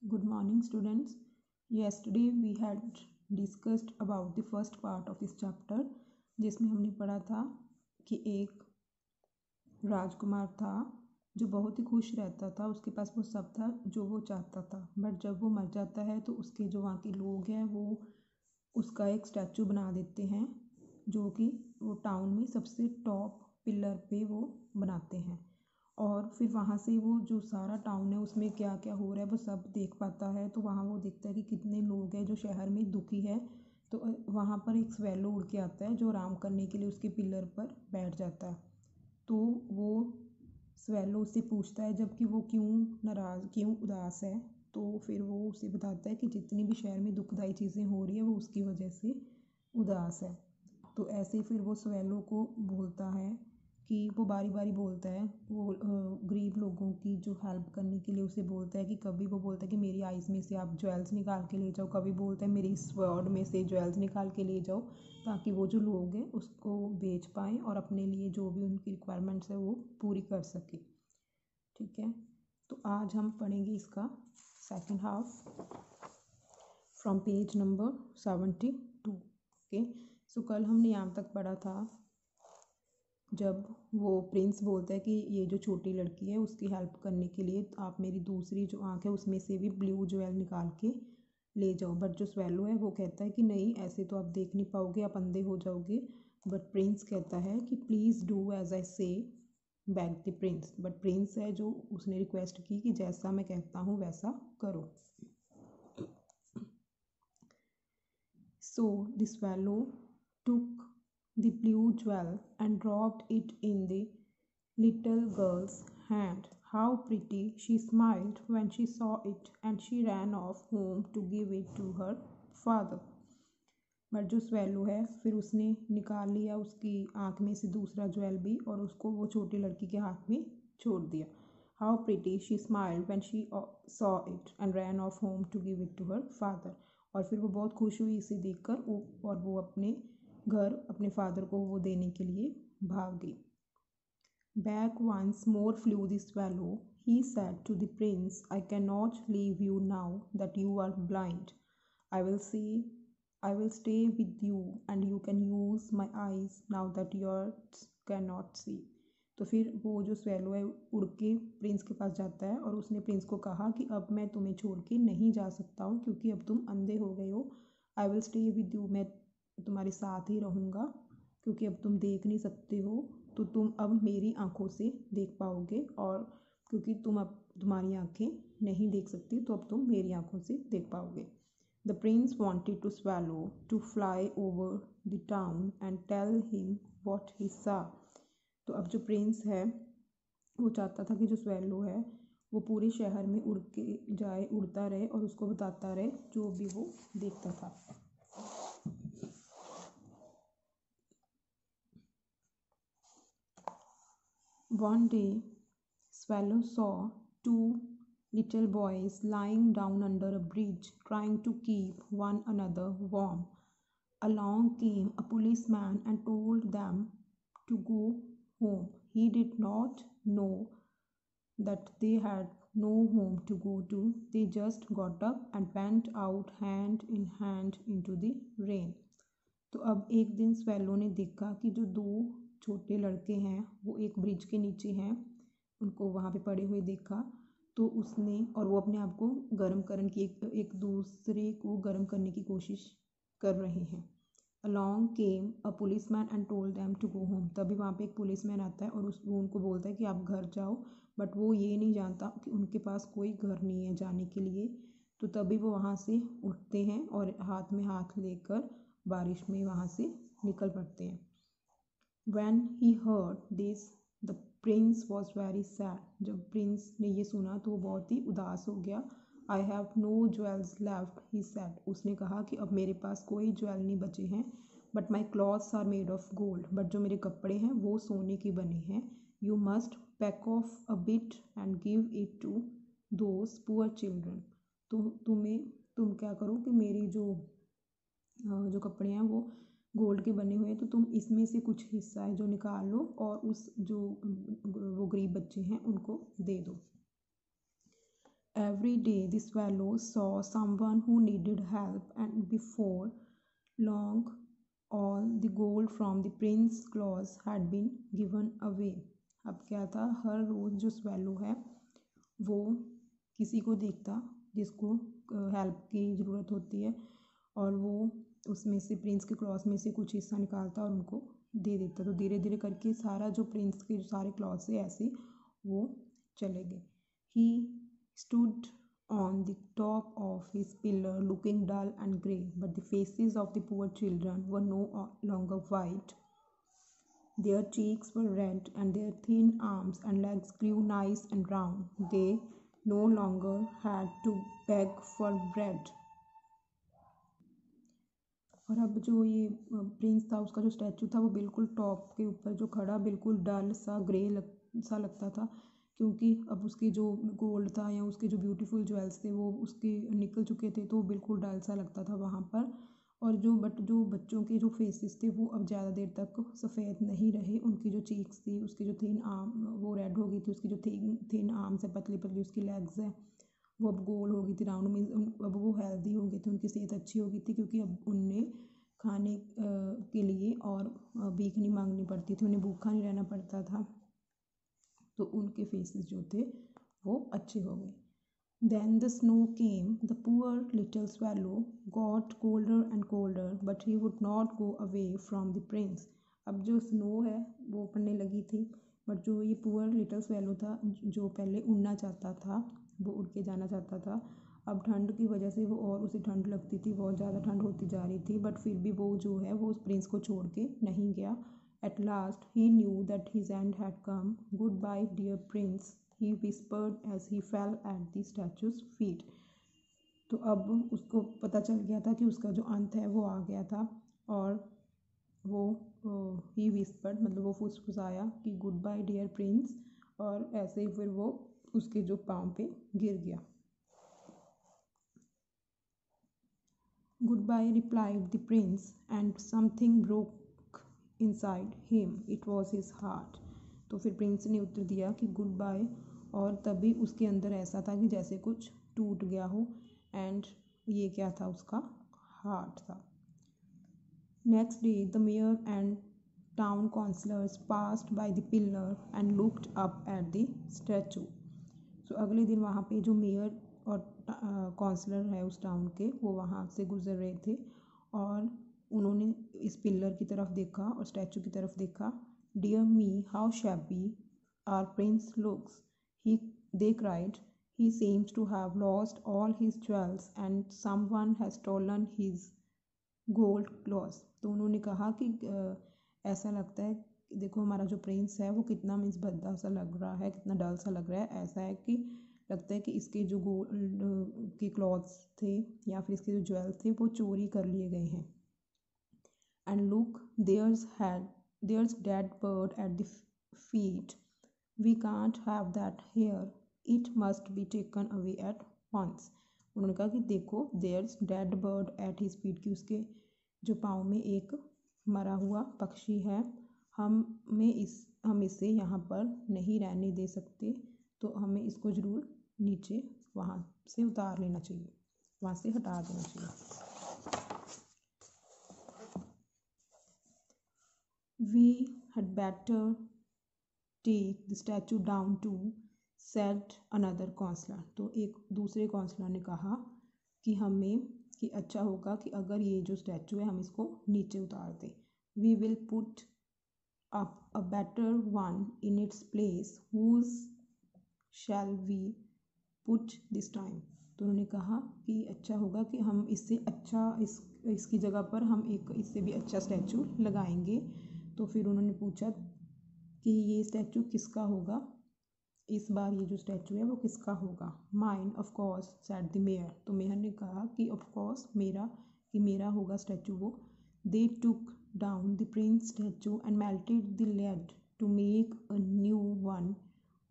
Good morning, students. Yesterday we had discussed about the first part of this chapter, जिसमें हमने पढ़ा था कि एक राजकुमार था जो बहुत ही खुश रहता था। उसके पास वो सब था जो वो चाहता था, बट जब वो मर जाता है तो उसके जो वहाँ के लोग हैं वो उसका एक स्टैचू बना देते हैं, जो कि वो टाउन में सबसे टॉप पिलर पे वो बनाते हैं। और फिर वहाँ से वो जो सारा टाउन है उसमें क्या क्या हो रहा है वो सब देख पाता है। तो वहाँ वो देखता है कि कितने लोग हैं जो शहर में दुखी है। तो वहाँ पर एक स्वेलो उड़ के आता है जो आराम करने के लिए उसके पिलर पर बैठ जाता है। तो वो स्वेलो उससे पूछता है जबकि वो क्यों उदास है। तो फिर वो उसे बताता है कि जितनी भी शहर में दुखदाई चीज़ें हो रही है वो उसकी वजह से उदास है। तो ऐसे फिर वो स्वेलो को बोलता है कि वो बारी बारी बोलता है, वो गरीब लोगों की जो हेल्प करने के लिए उसे बोलता है कि कभी वो बोलता है कि मेरी आइज़ में से आप ज्वेल्स निकाल के ले जाओ, कभी बोलता है मेरी स्वर्ड में से ज्वेल्स निकाल के ले जाओ, ताकि वो जो लोग हैं उसको बेच पाएँ और अपने लिए जो भी उनकी रिक्वायरमेंट्स है वो पूरी कर सके। ठीक है, तो आज हम पढ़ेंगे इसका second half from page number 72। Okay, so कल हमने यहाँ तक पढ़ा था जब वो प्रिंस बोलता है कि ये जो छोटी लड़की है उसकी हेल्प करने के लिए आप मेरी दूसरी जो आँख है उसमें से भी ब्लू ज्वेल निकाल के ले जाओ। बट जो स्वेलो है वो कहता है कि नहीं, ऐसे तो आप देख नहीं पाओगे, आप अंधे हो जाओगे। बट प्रिंस कहता है कि प्लीज़ डू एज आई से, back the Prince. But Prince है जो उसने रिक्वेस्ट की कि जैसा मैं कहता हूँ वैसा करो। So the swallow took the blue jewel and dropped it in the little girl's hand. How pretty she smiled when she saw it, and she ran off home to give it to her father. But जो swallow है फिर उसने निकाल लिया उसकी आँख में से दूसरा ज्वेल भी और उसको वो छोटी लड़की के हाथ में छोड़ दिया। How pretty she smiled when she saw it and ran off home to give it to her father. और फिर वो बहुत खुश हुई इसे देखकर और वो अपने घर अपने फादर को वो देने के लिए भाग गई। Back once more flew the swallow. He said to the prince, I cannot leave you now that you are blind. I will see, I will stay with you and you can use my eyes now that yours cannot see. तो फिर वो जो swallow है उड़ के Prince के पास जाता है और उसने प्रिंस को कहा कि अब मैं तुम्हें छोड़ के नहीं जा सकता हूँ क्योंकि अब तुम अंधे हो गए हो। I will stay with you, मैं तुम्हारे साथ ही रहूँगा क्योंकि अब तुम देख नहीं सकते हो, तो तुम अब मेरी आँखों से देख पाओगे। और क्योंकि तुम अब तुम्हारी आँखें नहीं देख सकती तो अब तुम मेरी आँखों से देख पाओगे। The prince wanted to swallow to fly over the town and tell him what he saw। तो अब जो प्रिंस है वो चाहता था कि जो स्वेलो है वो पूरे शहर में उड़ के जाए, उड़ता रहे और उसको बताता रहे जो भी वो देखता था। One day, Swallow saw two little boys lying down under a bridge, trying to keep one another warm. Along came a policeman and told them to go home. He did not know that they had no home to go to. They just got up and went out hand in hand into the rain. तो अब एक दिन swallow ने देखा कि जो दो छोटे लड़के हैं वो एक ब्रिज के नीचे हैं, उनको वहाँ पे पड़े हुए देखा। तो उसने और वो अपने आप को गर्म करने की एक दूसरे को गर्म करने की कोशिश कर रहे हैं। Along came a policeman and told them to go home. तभी वहाँ पे एक पुलिस मैन आता है और वो उनको बोलता है कि आप घर जाओ। बट वो ये नहीं जानता कि उनके पास कोई घर नहीं है जाने के लिए। तो तभी वो वहाँ से उठते हैं और हाथ में हाथ लेकर बारिश में वहाँ से निकल पड़ते हैं। When he heard this, the prince was very sad. जब प्रिंस ने ये सुना तो वो बहुत ही उदास हो गया। I have no jewels left, he said. उसने कहा कि अब मेरे पास कोई ज्वेल नहीं बचे हैं। But my clothes are made of gold. But जो मेरे कपड़े हैं वो सोने के बने हैं। You must pack off a bit and give it to those poor children. तो तुम क्या करो कि मेरी जो कपड़े हैं वो गोल्ड के बने हुए हैं, तो तुम इसमें से कुछ हिस्सा है जो निकाल लो और उस जो वो गरीब बच्चे हैं उनको दे दो। Every day the swallow saw someone who needed help, and before long all the gold from the prince's claws had been given away. अब क्या था, हर रोज़ जो swallow है वो किसी को देखता जिसको हेल्प की ज़रूरत होती है, और वो उसमें से प्रिंस के क्लॉथ में से कुछ हिस्सा निकालता और उनको दे देता। तो धीरे धीरे करके सारा जो प्रिंस के जो सारे क्लॉथ थे ऐसे वो चले गए। He stood on the top of his pillar looking dull and grey, but the faces of the poor children were no longer white. Their cheeks were red, and their thin arms and legs grew nice and round. They no longer had to beg for bread. और अब जो ये Prince था उसका जो statue था वो बिल्कुल टॉप के ऊपर जो खड़ा बिल्कुल डल सा ग्रे सा लगता था, क्योंकि अब उसके जो गोल्ड था या उसके जो ब्यूटीफुल ज्वेल्स थे वो उसके निकल चुके थे, तो वो बिल्कुल डल सा लगता था वहाँ पर। और जो बच्चों के जो फेसेस थे वो अब ज़्यादा देर तक सफ़ेद नहीं रहे। उनकी जो चीक्स थी, उसकी जो थिन आर्म वो रेड हो गई थी, उसकी जो थिन आर्म्स है, पतली पतली उसकी लेग्स है वो अब गोल हो गई थी, राउंड मीन्स अब वो हेल्दी हो गए थे, उनकी सेहत अच्छी हो गई थी, क्योंकि अब उनने खाने के लिए और भीख नहीं मांगनी पड़ती थी, उन्हें भूखा नहीं रहना पड़ता था, तो उनके फेसेस जो थे वो अच्छे हो गए। Then the snow came. The poor little swallow got colder and colder, but he would not go away from the prince. अब जो स्नो है वो पड़ने लगी थी, बट जो ये पुअर लिटिल स्वेलो था जो पहले उड़ना चाहता था वो उड़ के जाना चाहता था, अब ठंड की वजह से वो और उसे ठंड लगती थी, बहुत ज़्यादा ठंड होती जा रही थी, बट फिर भी वो जो है वो उस प्रिंस को छोड़ के नहीं गया। At last he knew that his end had come. Goodbye, dear prince, he whispered as he fell at the statue's feet. तो अब उसको पता चल गया था कि उसका जो अंत है वो आ गया था, और वो ही विस्पर्ड मतलब वो फुसफुसाया कि गुड बाय डियर प्रिंस, और ऐसे ही फिर वो उसके जो पाँव पे गिर गया। Goodbye, replied the prince, and something broke inside him. It was his heart. तो फिर प्रिंस ने उत्तर दिया कि गुड बाय, और तभी उसके अंदर ऐसा था कि जैसे कुछ टूट गया हो, एंड ये क्या था, उसका हार्ट था। Next day the mayor and town councillors passed by the pillar and looked up at the statue. So अगले दिन वहाँ पे जो मेयर और काउंसलर है उस टाउन के वो वहाँ से गुजर रहे थे, और उन्होंने इस पिलर की तरफ देखा और स्टैचू की तरफ देखा। Dear me, how shabby our prince looks, he they cried, he seems to have lost all his jewels and someone has stolen his gold clothes. तो उन्होंने कहा कि ऐसा लगता है, देखो हमारा जो प्रिंस है वो कितना मीन्स भद्दा सा लग रहा है, कितना डल सा लग रहा है, ऐसा है कि लगता है कि इसके जो गोल्ड के क्लॉथ्स थे या फिर इसके जो ज्वेल्स थे वो चोरी कर लिए गए हैं। And look, there's dead bird at the feet, we can't have that here, it must be taken away at once. उन्होंने कहा कि देखो, there's dead bird at his feet, की उसके जो पाँव में एक मरा हुआ पक्षी है, हम इसे यहाँ पर नहीं रहने दे सकते, तो हमें इसको ज़रूर नीचे वहाँ से उतार लेना चाहिए, वहाँ से हटा देना चाहिए। We had better take the statue down too, said another counselor. तो एक दूसरे काउंसलर ने कहा कि अच्छा होगा कि अगर ये जो स्टैचू है हम इसको नीचे उतार दें। We will put up a better one in its place. Whose shall we put this time? तो उन्होंने कहा कि अच्छा होगा कि हम इससे अच्छा इसकी जगह पर हम एक इससे भी अच्छा स्टैचू लगाएंगे। तो फिर उन्होंने पूछा कि ये स्टैचू किसका होगा, इस बार ये जो स्टैचू है वो किसका होगा। Mine of course, said the mayor. तो मेयर ने कहा कि ऑफ कोर्स मेरा होगा स्टैचू वो। They took down the prince statue and melted the lead to make a new one,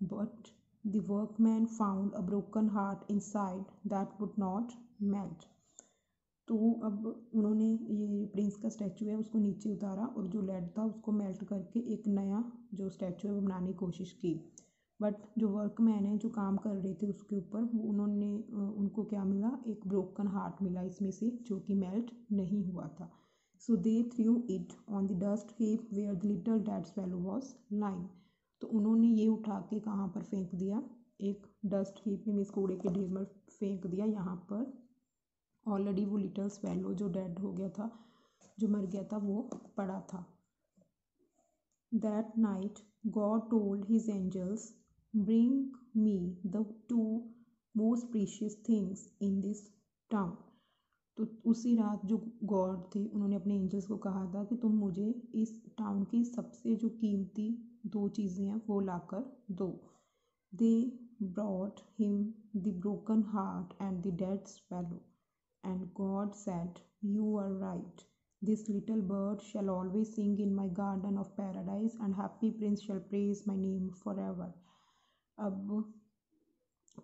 but the workman found a broken heart inside that would not melt. तो अब उन्होंने ये प्रिंस का statue है उसको नीचे उतारा और जो लेड था उसको मेल्ट करके एक नया जो स्टैचू है वो बनाने की कोशिश की, बट जो वर्कमैन है जो काम कर रहे थे उसके ऊपर उन्होंने उनको क्या मिला, एक ब्रोकन हार्ट मिला इसमें से, जो कि मेल्ट नहीं हुआ था. So they threw it on the dust heap where the little dead swallow was lying. तो उन्होंने ये उठा के कहाँ पर फेंक दिया, एक डस्ट हीप में, मीन्स कूड़े के ढेर में फेंक दिया. यहाँ पर ऑलरेडी वो लिटिल स्वैलो जो डेड हो गया था, जो मर गया था, वो पड़ा था. That night God told his angels, bring me the two most precious things in this town. तो उसी रात जो गॉड थे उन्होंने अपने एंजल्स को कहा था कि तुम मुझे इस टाउन की सबसे जो कीमती दो चीज़ें हैं वो लाकर दो. They brought him the broken heart and the dead swallow. And God said, you are right. This little bird shall always sing in my garden of paradise, and happy prince shall praise my name forever. अब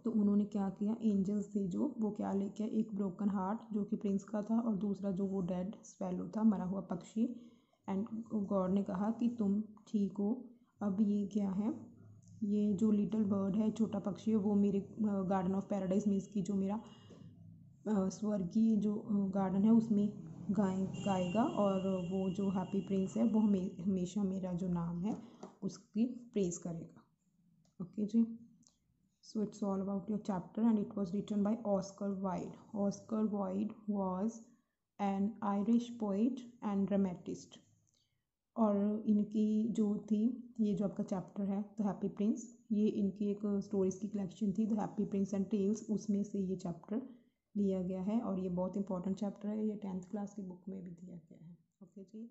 तो उन्होंने क्या किया, angels थे जो, वो क्या लेके, एक ब्रोकन हार्ट जो कि प्रिंस का था, और दूसरा जो वो डेड स्वैलो था, मरा हुआ पक्षी. एंड गॉड ने कहा कि तुम ठीक हो. अब ये क्या है, ये जो लिटिल बर्ड है, छोटा पक्षी है, वो मेरे गार्डन ऑफ पैराडाइज मीन्स की जो मेरा स्वर्गीय जो गार्डन है उसमें गाएगा, और वो जो हैप्पी प्रिंस है वो हमेशा मेरा जो नाम है उसकी प्रेज करेगा. Okay ji. So it's all about your chapter and it was written by Oscar Wilde. Oscar Wilde was an Irish poet and dramatist. और इनकी जो थी, ये जो आपका चैप्टर है द हैप्पी प्रिंस, ये इनकी एक स्टोरीज की कलेक्शन थी the Happy Prince and tales, उसमें से ये चैप्टर लिया गया है. और ये बहुत इंपॉर्टेंट चैप्टर है, ये 10th क्लास की बुक में भी दिया गया है. ओके जी.